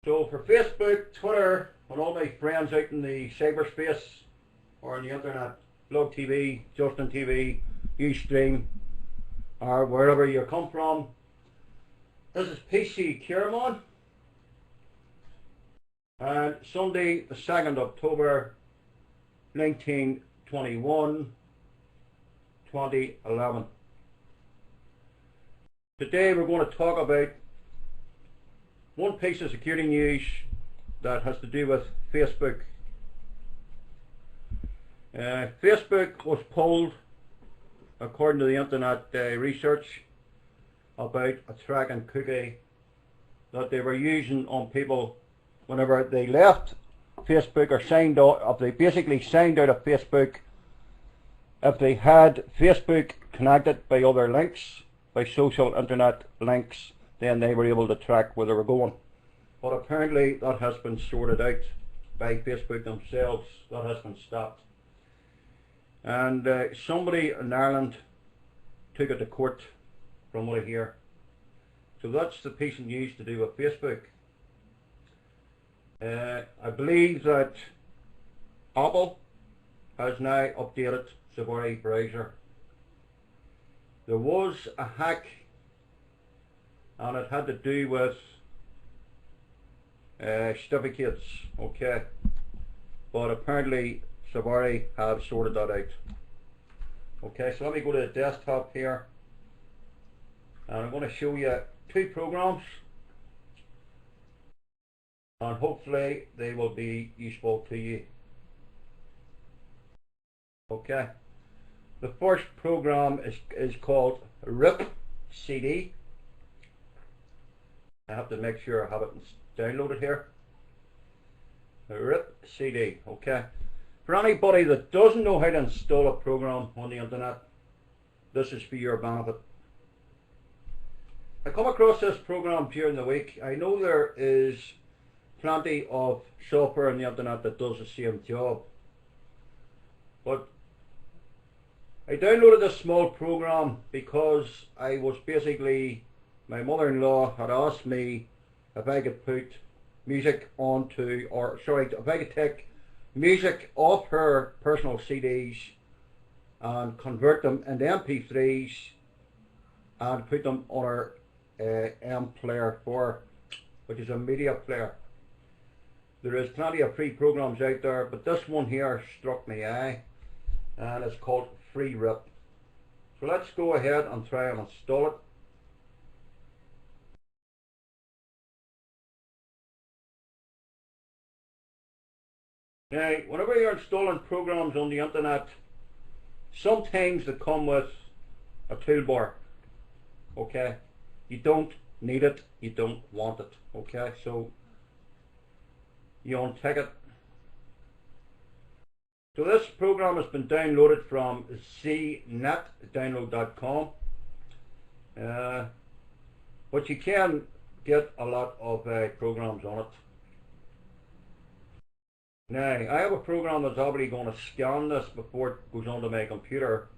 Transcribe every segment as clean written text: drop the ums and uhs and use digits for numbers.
So for Facebook, Twitter, and all my friends out in the cyberspace or on the internet, Blog TV, Justin TV, Ustream, or wherever you come from, this is PC Kierman, and Sunday the 2nd October 1921, 2011. Today we're going to talk about one piece of security news that has to do with Facebook. Facebook was polled, according to the internet research, about a tracking cookie that they were using on people whenever they left Facebook or signed out. If they basically signed out of Facebook, if they had Facebook connected by other links, by social internet links, then they were able to track where they were going. But apparently that has been sorted out by Facebook themselves. That has been stopped. And somebody in Ireland took it to court, from what I hear. So that's the piece of news to do with Facebook. I believe that Apple has now updated Safari browser. There was a hack, and it had to do with certificates, okay, but apparently Safari have sorted that out. Okay, so let me go to the desktop here, and I'm going to show you two programs, and hopefully they will be useful to you. Okay, the first program is called ripcd. I have to make sure I have it downloaded here. ripcd, okay. For anybody that doesn't know how to install a program on the internet, this is for your benefit. I come across this program during the week. I know there is plenty of software on the internet that does the same job, but I downloaded this small program because I was basically, my mother-in-law had asked me if I could put music onto, or sorry, if I could take music off her personal CDs and convert them into MP3s and put them on her M Player 4, which is a media player. There is plenty of free programs out there, but this one here struck my eye, and it's called FreeRip. So let's go ahead and try and install it. Now, whenever you're installing programs on the internet, sometimes they come with a toolbar. Okay, you don't need it, you don't want it. Okay, so you untick it. So this program has been downloaded from cnetdownload.com, but you can get a lot of programs on it. Now, I have a program that's already going to scan this before it goes onto my computer,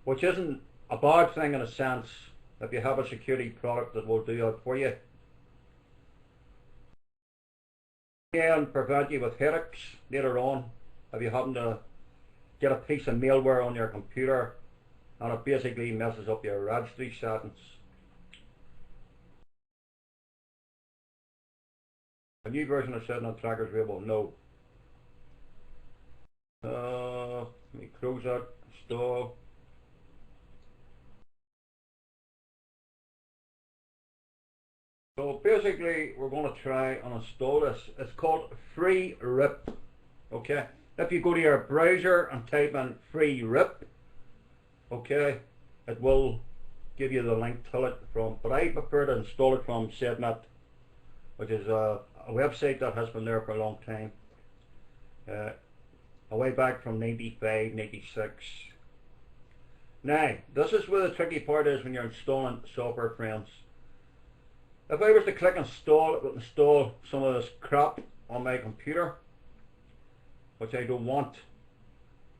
which isn't a bad thing in a sense if you have a security product that will do that for you. It can prevent you with headaches later on if you happen to get a piece of malware on your computer and it basically messes up your registry settings. A new version of setting on trackers available? No. Let me close that, install. So basically we're going to try and install this. It's called FreeRip. Okay, if you go to your browser and type in FreeRip, okay, it will give you the link to it from, but I prefer to install it from SetNet, which is a website that has been there for a long time, way back from 95, 96. Now, this is where the tricky part is when you're installing software, friends. If I was to click install, it would install some of this crap on my computer, which I don't want.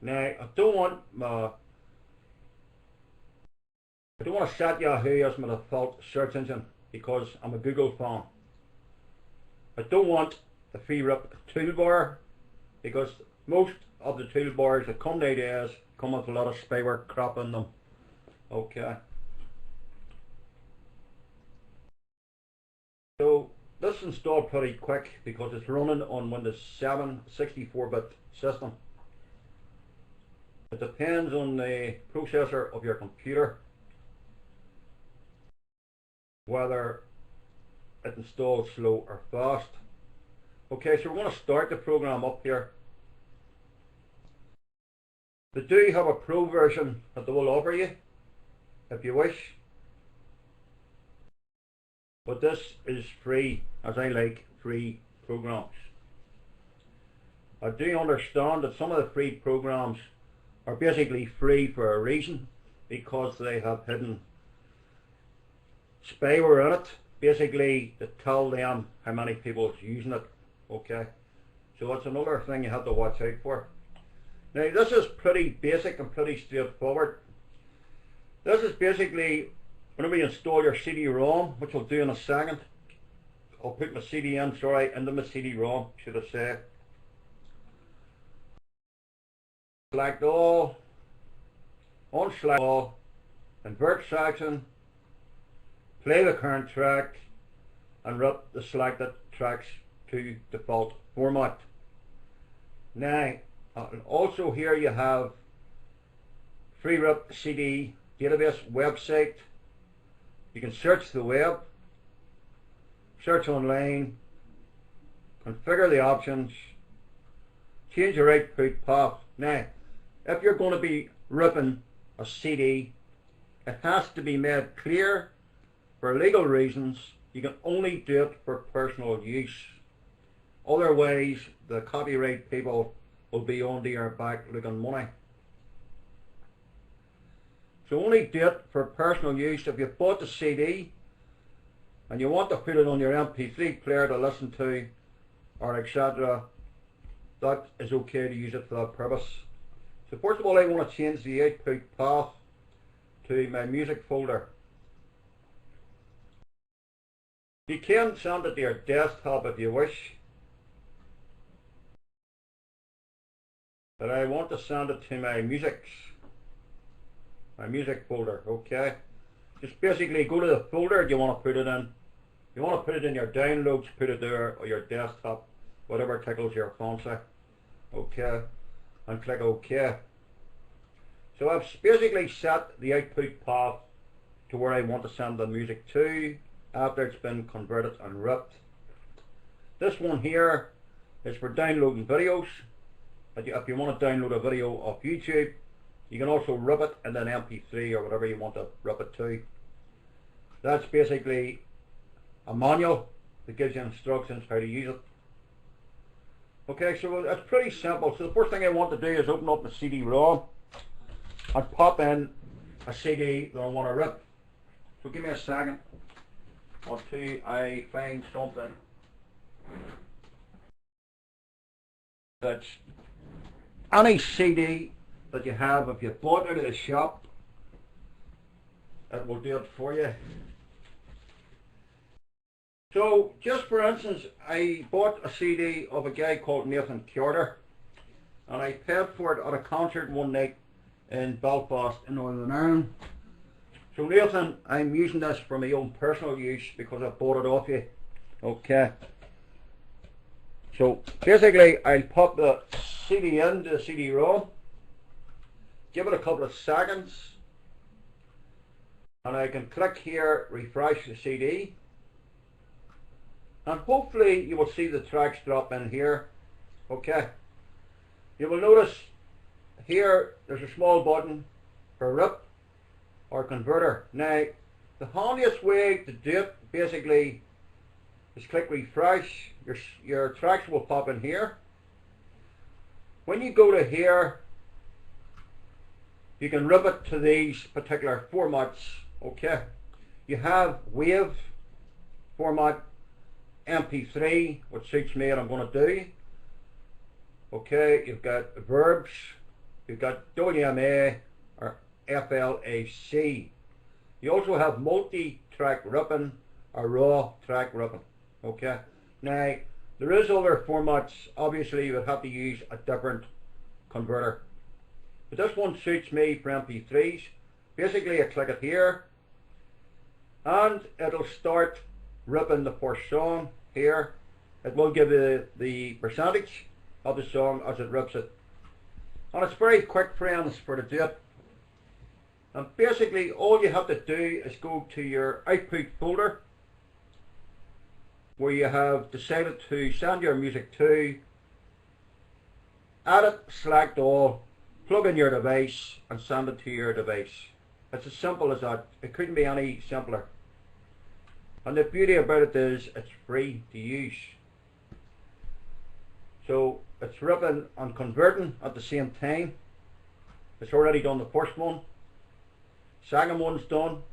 Now, I don't want to set Yahoo as my default search engine. because I'm a Google fan. I don't want the free rip toolbar because most of the toolbars that come nowadays come with a lot of spyware crap in them. Okay. So this installed pretty quick because it's running on Windows 7 64-bit system. It depends on the processor of your computer whether it installs slow or fast. Okay, so we're going to start the program up here. They do have a pro version that they will offer you if you wish, but this is free, as I like free programs. I do understand that some of the free programs are basically free for a reason, because they have hidden spyware in it, basically to tell them how many people is using it. Okay, so that's another thing you have to watch out for. Now this is pretty basic and pretty straightforward. This is basically whenever you install your CD-ROM, which I'll do in a second. I'll put my CD in, into my CD-ROM, should I say. Select all, unselect all, invert section, play the current track, and rip the selected tracks to default format. Now, also here you have free rip CD database website. You can search the web, search online, configure the options, change your output path. Now, if you're going to be ripping a CD, it has to be made clear for legal reasons you can only do it for personal use. Otherwise, the copyright people will be onto your back looking money. So only do it for personal use. If you bought the CD and you want to put it on your MP3 player to listen to, or etc., that is okay to use it for that purpose. So first of all, I want to change the output path to my music folder. You can send it to your desktop if you wish, but I want to send it to my music folder. Okay, just basically go to the folder you want to put it in. If you want to put it in your downloads, put it there, or your desktop, whatever tickles your fancy. Okay, and click OK. So I've basically set the output path to where I want to send the music to after it's been converted and ripped. This one here is for downloading videos. If you want to download a video off YouTube, you can also rip it in an MP3 or whatever you want to rip it to. That's basically a manual that gives you instructions how to use it. Okay, so it's pretty simple. So the first thing I want to do is open up the CD-ROM and pop in a CD that I want to rip. So give me a second until I find something that's any CD that you have. If you bought it at a shop, it will do it for you. So just for instance, I bought a CD of a guy called Nathan Carter, and I paid for it at a concert one night in Belfast in Northern Ireland. So Nathan, I'm using this for my own personal use because I bought it off you. Okay. So basically I'll pop the CD into the CD-ROM, give it a couple of seconds, and I can click here, refresh the CD, and hopefully you will see the tracks drop in here. Okay. You will notice here there's a small button for rip or converter. Now the handiest way to do it basically is click refresh. Your tracks will pop in here. When you go to here, you can rip it to these particular formats. Okay, you have WAV format, MP3, which suits me and I'm going to do. Okay, you've got verbs, you've got WMA or FLAC. You also have multi-track ripping a raw track ripping. Okay. Now there is other formats. Obviously you would have to use a different converter, but this one suits me for MP3s. Basically I click it here and it'll start ripping the first song here. It will give you the percentage of the song as it rips it, and it's very quick, friends, for to do it. And basically all you have to do is go to your output folder where you have decided to send your music to, add it, select all, plug in your device and send it to your device. It's as simple as that. It couldn't be any simpler. And the beauty about it is it's free to use. So it's ripping and converting at the same time. It's already done the first one. Second one's done.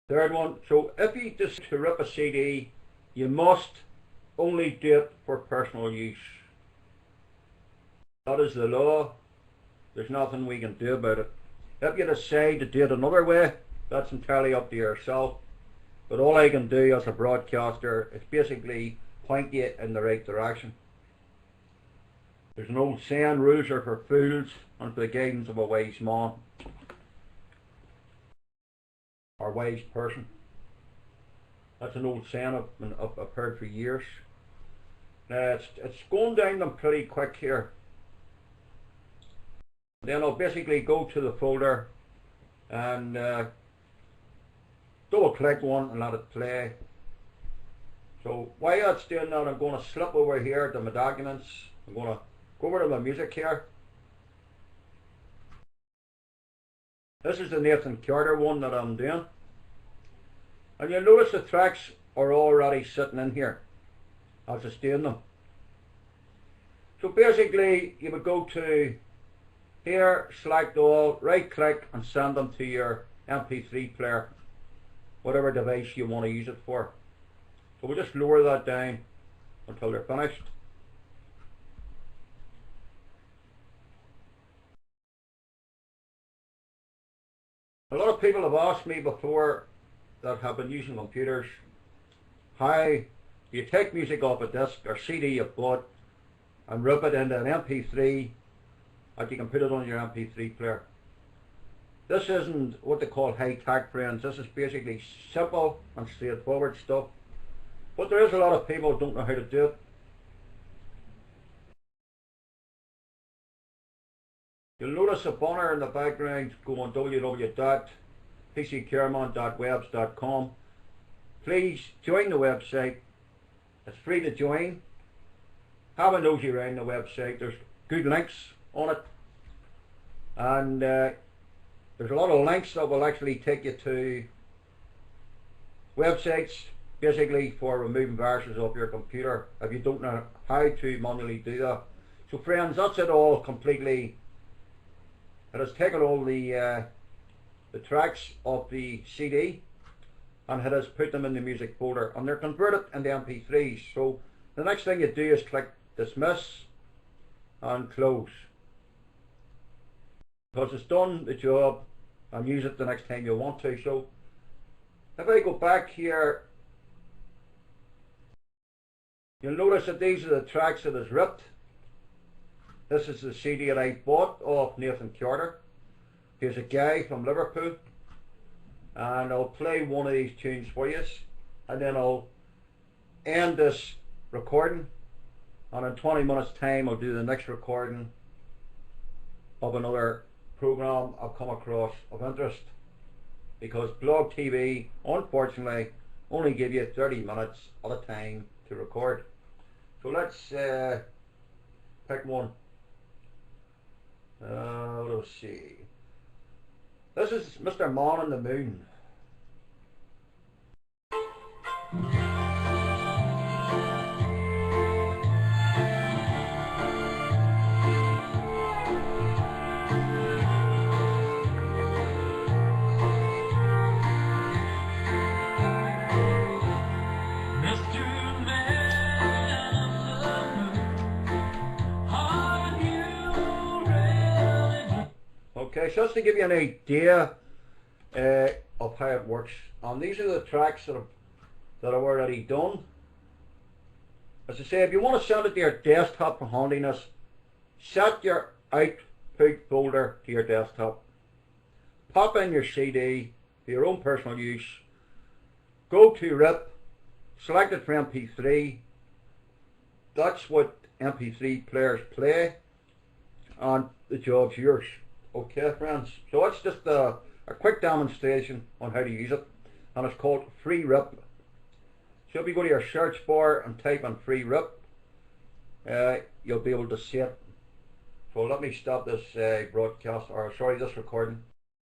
Third one. So if you just to rip a CD, you must only do it for personal use. That is the law. There's nothing we can do about it. If you decide to do it another way, that's entirely up to yourself. But all I can do as a broadcaster is basically point you in the right direction. There's an old saying, rules are for fools and for the guidance of a wise man or wise person. That's an old saying I've heard for years. Now it's going down them pretty quick here. Then I'll basically go to the folder and double click one and let it play. So while that's doing that, I'm going to slip over here to my documents. I'm going to go over to my music here. This is the Nathan Carter one that I'm doing. And you'll notice the tracks are already sitting in here as it's doing them. So basically you would go to here, select all, right click and send them to your MP3 player, whatever device you want to use it for. So we'll just lower that down until they're finished. A lot of people have asked me before that have been using computers, how you take music off a disc or CD you bought and rip it into an MP3 and you can put it on your MP3 player. This isn't what they call high tech, friends. This is basically simple and straightforward stuff. But there is a lot of people who don't know how to do it. You'll notice a banner in the background going www.pccareman.webs.com. Please join the website. It's free to join. Have a nosy around the website. There's good links on it. And there's a lot of links that will actually take you to websites basically for removing viruses off your computer if you don't know how to manually do that. So friends, that's it all completely. It has taken all the tracks of the CD and it has put them in the music folder and they're converted into MP3s. So the next thing you do is click dismiss and close, because it's done the job and use it the next time you want to. So if I go back here, you'll notice that these are the tracks that is ripped. This is the CD that I bought off Nathan Carter. Here's a guy from Liverpool, and I'll play one of these tunes for you and then I'll end this recording, and in 20 minutes time I'll do the next recording of another program I've come across of interest, because Blog TV unfortunately only give you 30 minutes at a time to record. So let's pick one. Let's see. This is Mr. Man on the Moon. Mr. Man so that's to give you an idea of how it works. And these are the tracks that I've already done. As I say, if you want to send it to your desktop for handiness, set your output folder to your desktop. Pop in your CD for your own personal use. Go to RIP, select it for MP3. That's what MP3 players play, and the job's yours. Okay, friends. So it's just a quick demonstration on how to use it, and it's called FreeRip. So if you go to your search bar and type in FreeRip, you'll be able to see it. So let me stop this broadcast, or sorry, this recording.